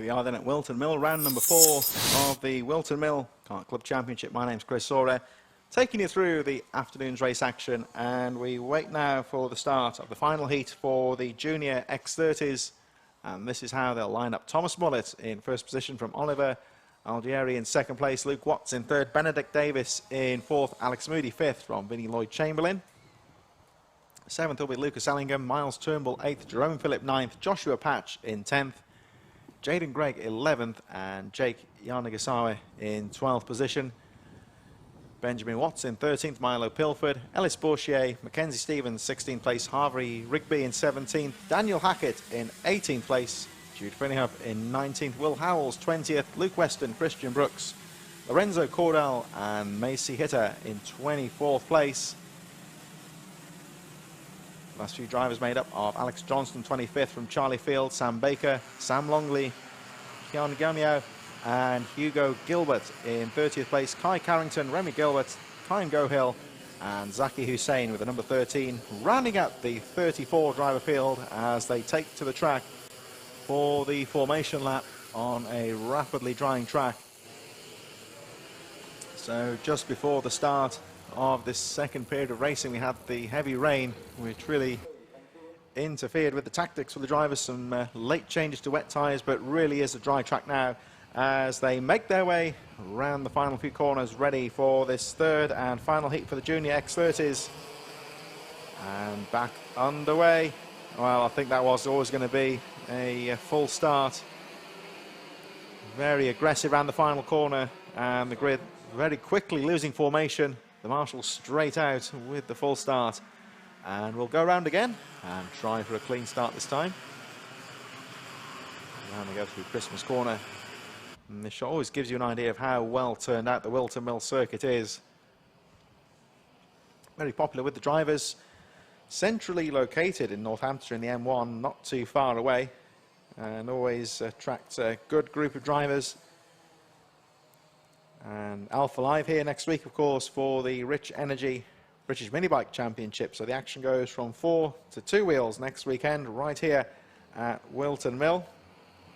Here we are then at Whilton Mill, round number 4 of the Whilton Mill Kart Club Championship. My name's Chris Sora, taking you through the afternoon's race action, and we wait now for the start of the final heat for the junior X30s, and this is how they'll line up. Thomas Mullet in first position from Oliver, Algieri in second place, Luke Watts in third, Benedict Davis in fourth, Alex Moody fifth from Vinnie Lloyd-Chamberlain. Seventh will be Lucas Ellingham, Miles Turnbull eighth, Jerome Phillip ninth, Joshua Patch in 10th, Jaden Gregg 11th, and Jake Yarnagasawa in 12th position. Benjamin Watts in 13th, Milo Pilford, Ellis Bourchier, Mackenzie Stevens 16th place, Harvey Rigby in 17th, Daniel Hackett in 18th place, Jude Finnehup in 19th, Will Howells 20th, Luke Weston, Christian Brooks, Lorenzo Cordell and Macy Hitter in 24th place. Last few drivers made up of Alex Johnston 25th from Charlie Field, Sam Baker, Sam Longley, Kian Gamio and Hugo Gilbert in 30th place, Kai Carrington, Remy Gilbert, Kyle Gohill and Zaki Hussein with the number 13, rounding out the 34 driver field as they take to the track for the formation lap on a rapidly drying track. So just before the start of this second period of racing, we had the heavy rain, which really interfered with the tactics for the drivers. Some late changes to wet tyres, but really is a dry track now as they make their way around the final few corners, ready for this third and final heat for the junior X30s. And back underway. Well, I think that was always going to be a full start. Very aggressive around the final corner, and the grid very quickly losing formation. The marshal straight out with the full start, and we'll go round again and try for a clean start this time. Now we go through Christmas Corner, and this always gives you an idea of how well turned out the Whilton Mill circuit is. Very popular with the drivers, centrally located in Northamptonshire in the M1, not too far away, and always attracts a good group of drivers. And Alpha Live here next week, of course, for the Rich Energy British Minibike Championship. So the action goes from 4 to 2 wheels next weekend, right here at Whilton Mill.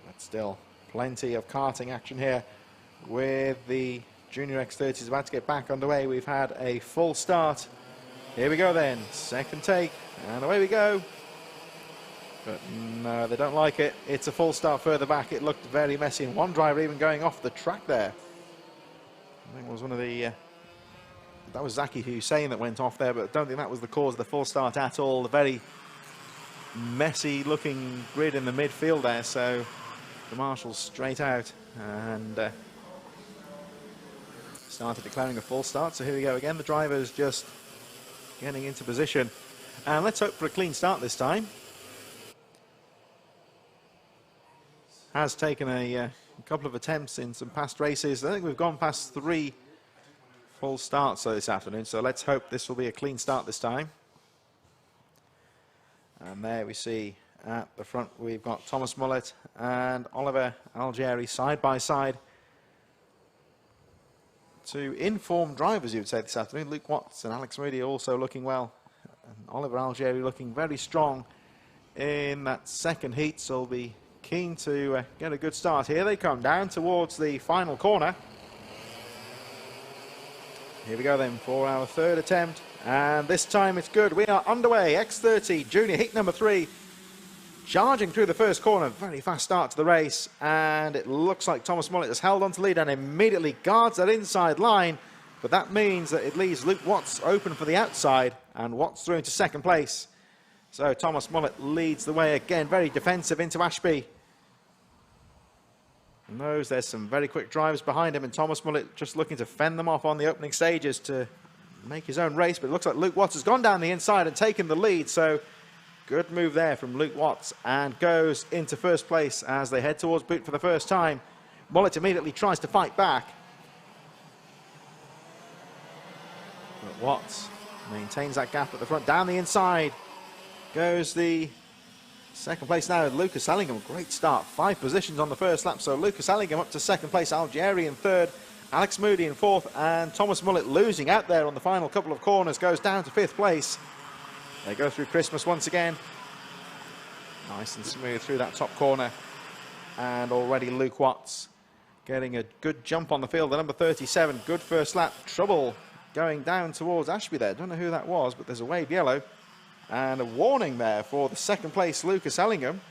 But still plenty of karting action here with the Junior X30s about to get back underway. We've had a full start. Here we go then, second take, and away we go. But no, they don't like it. It's a full start further back. It looked very messy, and one driver even going off the track there. I think it was one of the, that was Zaki Hussein that went off there, but I don't think that was the cause of the full start at all. The very messy looking grid in the midfield there, so the marshals straight out and started declaring a full start. So here we go again, the drivers just getting into position. And let's hope for a clean start this time. Has taken a couple of attempts in some past races. I think we've gone past 3 full starts this afternoon, so let's hope this will be a clean start this time. And there we see at the front we've got Thomas Mullet and Oliver Algieri side by side. Two informed drivers, you would say, this afternoon. Luke Watts and Alex Moody also looking well, and Oliver Algieri looking very strong in that second heat, so will be keen to get a good start. Here they come down towards the final corner. Here we go then for our third attempt, and this time it's good. We are underway. X30 Junior Heat number 3, charging through the first corner. Very fast start to the race, and it looks like Thomas Mullet has held on to lead and immediately guards that inside line, but that means that it leaves Luke Watts open for the outside, and Watts through into second place. So Thomas Mullet leads the way again, very defensive into Ashby. And there's some very quick drivers behind him, and Thomas Mullet just looking to fend them off on the opening stages to make his own race. But it looks like Luke Watts has gone down the inside and taken the lead. So good move there from Luke Watts, and goes into first place as they head towards boot for the first time. Mullet immediately tries to fight back, but Watts maintains that gap at the front. Down the inside goes the second place now, Lucas Ellingham. Great start, 5 positions on the first lap. So Lucas Ellingham up to second place, Algieri in third, Alex Moody in fourth, and Thomas Mullet losing out there on the final couple of corners goes down to 5th place. They go through Christmas once again. Nice and smooth through that top corner. and already Luke Watts getting a good jump on the field. The number 37, good first lap. Trouble going down towards Ashby there. Don't know who that was, but there's a wave yellow. And a warning there for the second place, Lucas Ellingham.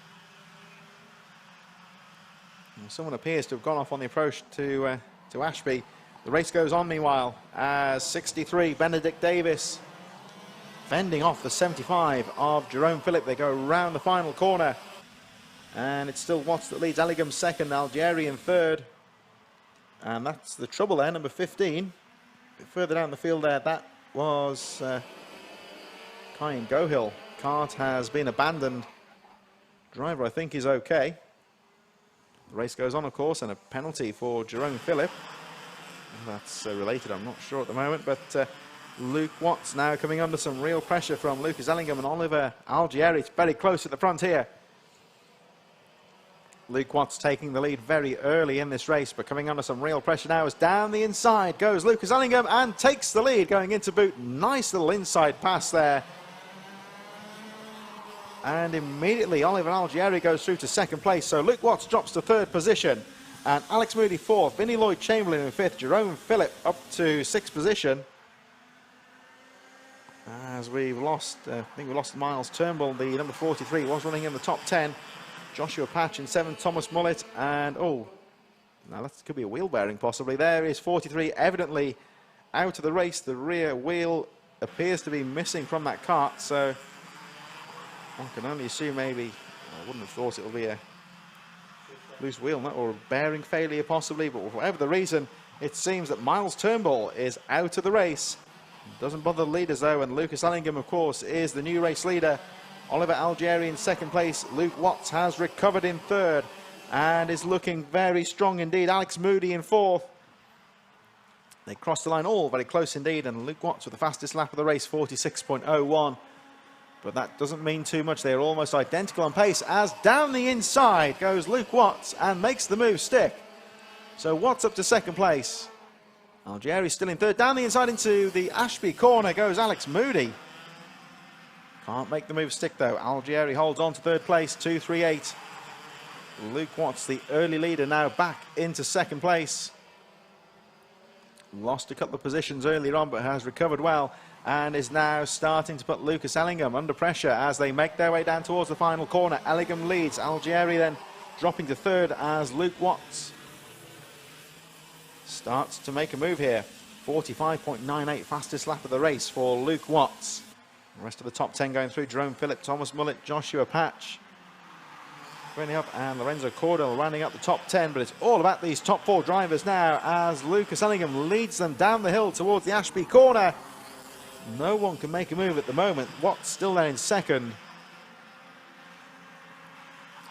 And someone appears to have gone off on the approach to Ashby. The race goes on meanwhile as 63, Benedict Davis, fending off the 75 of Jerome Phillip. They go round the final corner. And it's still Watts that leads. Ellingham second, Algerian third. And that's the trouble there, number 15. A bit further down the field there, that was Kyan Gohill. Kart has been abandoned. Driver, I think, is okay. The race goes on, of course, and a penalty for Jerome Phillip. That's related, I'm not sure at the moment, but Luke Watts now coming under some real pressure from Lucas Ellingham and Oliver Algieri. It's very close at the front here. Luke Watts taking the lead very early in this race, but coming under some real pressure now as down the inside goes Lucas Ellingham and takes the lead going into boot. Nice little inside pass there. And immediately Oliver Algieri goes through to second place. So Luke Watts drops to third position. And Alex Moody fourth, Vinnie Lloyd-Chamberlain in fifth, Jerome Phillip up to sixth position. As we've lost, I think we lost Miles Turnbull, the number 43, was running in the top 10. Joshua Patch in seventh, Thomas Mullett, and oh, now that could be a wheel bearing possibly. There is 43, evidently out of the race. The rear wheel appears to be missing from that kart, so one can only assume maybe, I wouldn't have thought it would be a loose wheel or a bearing failure possibly, but for whatever the reason, it seems that Miles Turnbull is out of the race. Doesn't bother the leaders though, and Lucas Ellingham, of course, is the new race leader. Oliver Algieri in second place. Luke Watts has recovered in third and is looking very strong indeed. Alex Moody in fourth. They cross the line all very close indeed, and Luke Watts with the fastest lap of the race, 46.01. But that doesn't mean too much. They're almost identical on pace as down the inside goes Luke Watts and makes the move stick. So Watts up to second place. Algieri still in third. Down the inside into the Ashby corner goes Alex Moody. Can't make the move stick though. Algieri holds on to third place, 2.38. Luke Watts, the early leader, now back into second place. Lost a couple of positions earlier on, but has recovered well and is now starting to put Lucas Ellingham under pressure as they make their way down towards the final corner. Ellingham leads. Algieri then dropping to third as Luke Watts starts to make a move here. 45.98, fastest lap of the race for Luke Watts. The rest of the top 10 going through: Jerome Phillip, Thomas Mullett, Joshua Patch, running up, and Lorenzo Cordell rounding up the top 10. But it's all about these top four drivers now as Lucas Ellingham leads them down the hill towards the Ashby corner. No one can make a move at the moment. Watts still there in second.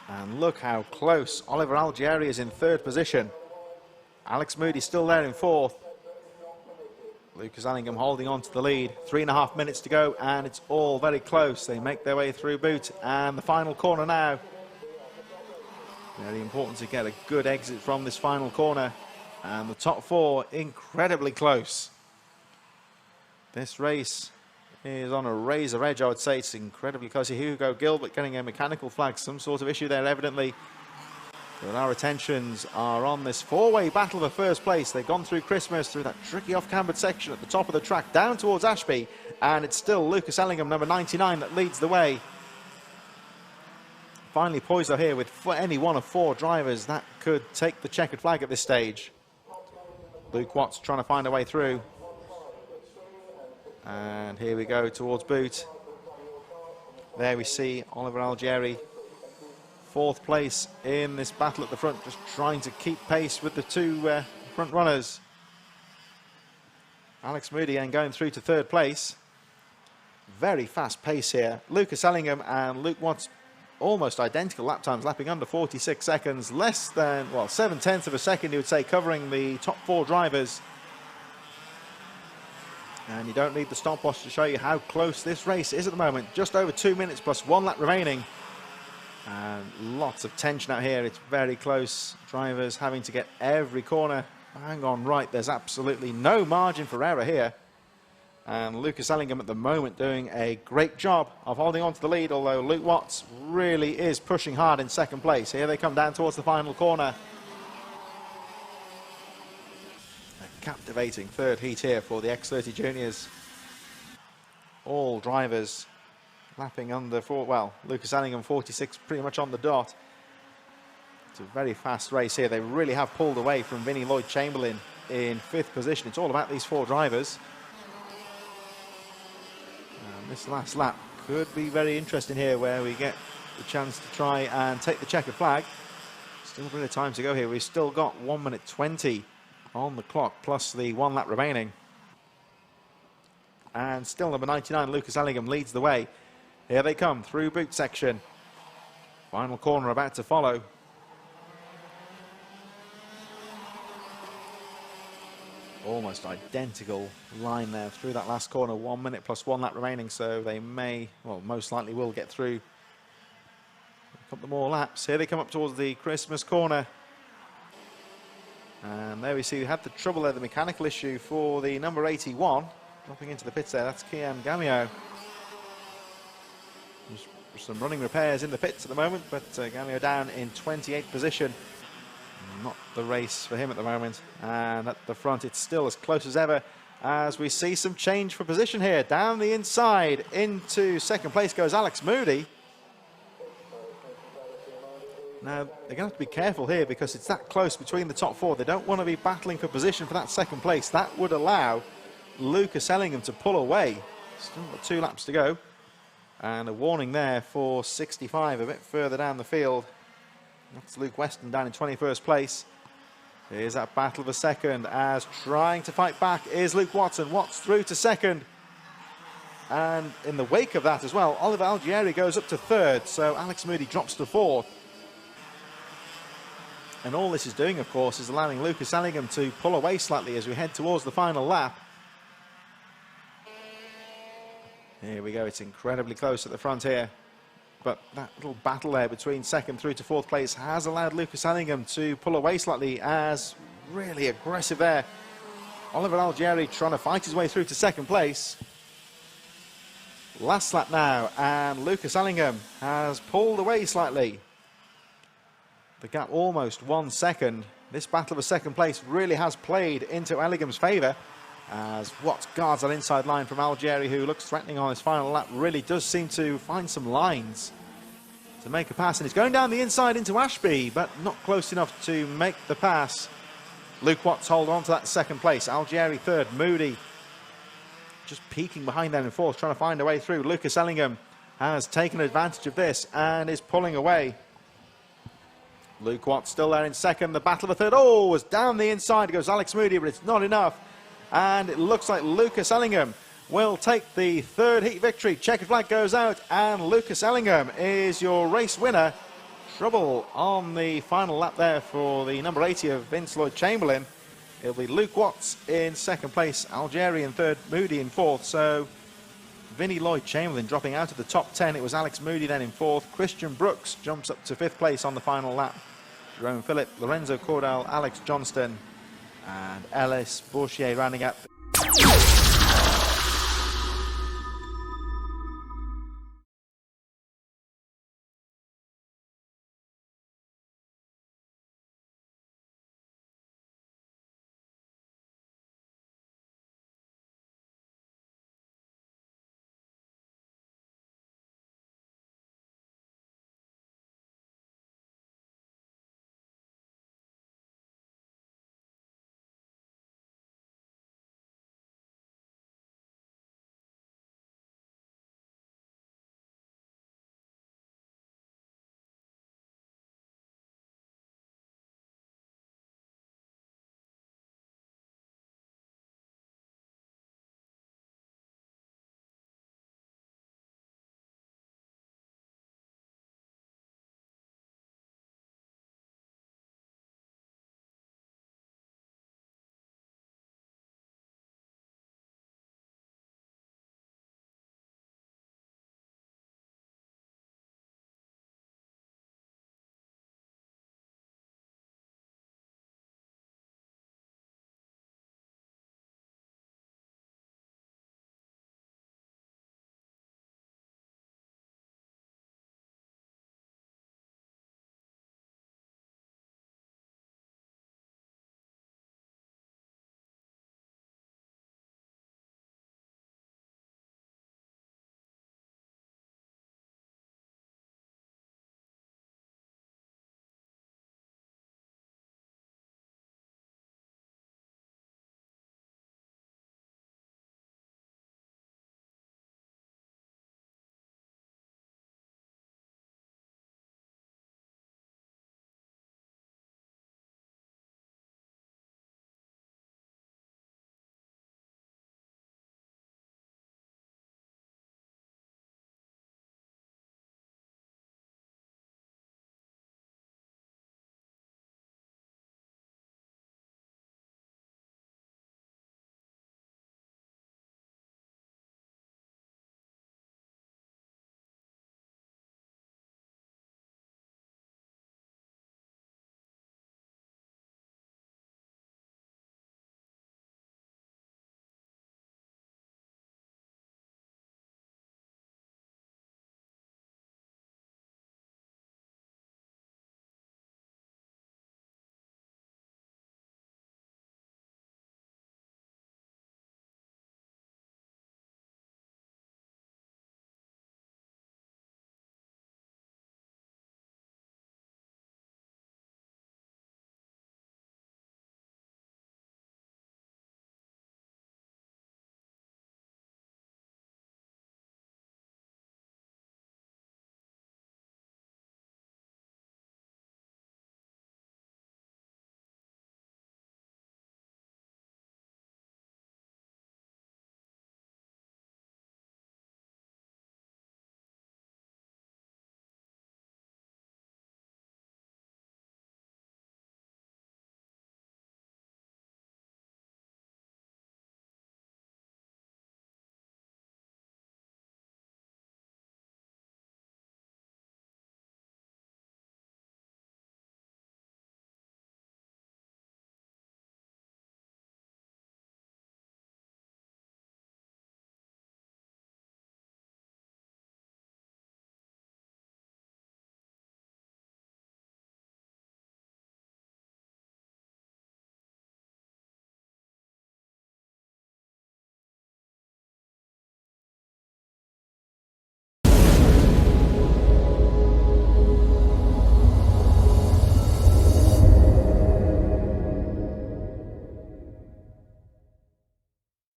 And look how close Oliver Algieri is in third position. Alex Moody still there in fourth. Lucas Ellingham holding on to the lead. 3.5 minutes to go, and it's all very close. They make their way through boot, and the final corner now. Very important to get a good exit from this final corner. And the top four incredibly close. This race is on a razor edge, I would say. It's incredibly close. Hugo Gilbert getting a mechanical flag, some sort of issue there evidently. But our attentions are on this four-way battle for first place. They've gone through Christmas, through that tricky off-cambered section at the top of the track, down towards Ashby, and it's still Lucas Ellingham, number 99, that leads the way. Finally poised though here with any one of four drivers that could take the checkered flag at this stage. Luke Watts trying to find a way through. And here we go towards boot. There we see Oliver Algieri, fourth place in this battle at the front, just trying to keep pace with the two front runners. Alex Moody and going through to third place. Very fast pace here. Lucas Ellingham and Luke Watts almost identical lap times, lapping under 46 seconds, less than, well, 7/10 of a second, you would say, covering the top four drivers. And you don't need the stopwatch to show you how close this race is at the moment. Just over 2 minutes plus 1 lap remaining. And lots of tension out here. It's very close. Drivers having to get every corner hang on right. There's absolutely no margin for error here. And Lucas Ellingham at the moment doing a great job of holding on to the lead, although Luke Watts really is pushing hard in second place. Here they come down towards the final corner. A captivating third heat here for the X30 juniors. All drivers lapping under Lucas Ellingham 46 pretty much on the dot. It's a very fast race here. They really have pulled away from Vinnie Lloyd-Chamberlain in 5th position. It's all about these 4 drivers. And this last lap could be very interesting here, where we get the chance to try and take the checkered flag. Still a bit of time to go here. We've still got 1 minute 20 on the clock, plus the 1 lap remaining. And still number 99, Lucas Ellingham, leads the way. Here they come through boot section. Final corner about to follow. Almost identical line there through that last corner. 1 minute plus 1 lap remaining, so they most likely will get through a couple more laps. Here they come up towards the Christmas corner. And there we see we had the trouble there, the mechanical issue for the number 81. Dropping into the pits there, that's Kian Gamio. There's some running repairs in the pits at the moment, but Gamio down in 28th position. Not the race for him at the moment. And at the front, it's still as close as ever, as we see some change for position here. Down the inside into second place goes Alex Moody. Now, they're going to have to be careful here, because it's that close between the top 4. They don't want to be battling for position for that second place. That would allow Lucas Ellingham to pull away. Still got 2 laps to go. And a warning there for 65 a bit further down the field. That's Luke Weston down in 21st place. Here's that battle of a second, as trying to fight back is Luke Watson. Watts through to second. And in the wake of that as well, Oliver Algieri goes up to 3rd, so Alex Moody drops to 4th. And all this is doing, of course, is allowing Lucas Ellingham to pull away slightly as we head towards the final lap. Here we go, it's incredibly close at the front here. But that little battle there between 2nd through to 4th place has allowed Lucas Ellingham to pull away slightly, as really aggressive there. Oliver Algieri trying to fight his way through to 2nd place. Last lap now, and Lucas Ellingham has pulled away slightly. The gap almost 1 second. This battle of a 2nd place really has played into Ellingham's favour, as Watts guards that inside line from Algieri, who looks threatening on his final lap. Really does seem to find some lines to make a pass, and he's going down the inside into Ashby, but not close enough to make the pass. Luke Watts hold on to that 2nd place. Algieri 3rd, Moody just peeking behind them in 4th, trying to find a way through. Lucas Ellingham has taken advantage of this and is pulling away. Luke Watts still there in 2nd, the battle of a 3rd. Oh, was down the inside goes Alex Moody, but it's not enough. And it looks like Lucas Ellingham will take the 3rd heat victory. Checkered flag goes out, and Lucas Ellingham is your race winner. Trouble on the final lap there for the number 80 of Vince Lloyd-Chamberlain. It'll be Luke Watts in 2nd place, Algieri in 3rd, Moody in 4th. So Vinnie Lloyd-Chamberlain dropping out of the top 10. It was Alex Moody then in 4th. Christian Brooks jumps up to 5th place on the final lap. Jerome Phillip, Lorenzo Cordell, Alex Johnston, and Ellis Bourchier rounding up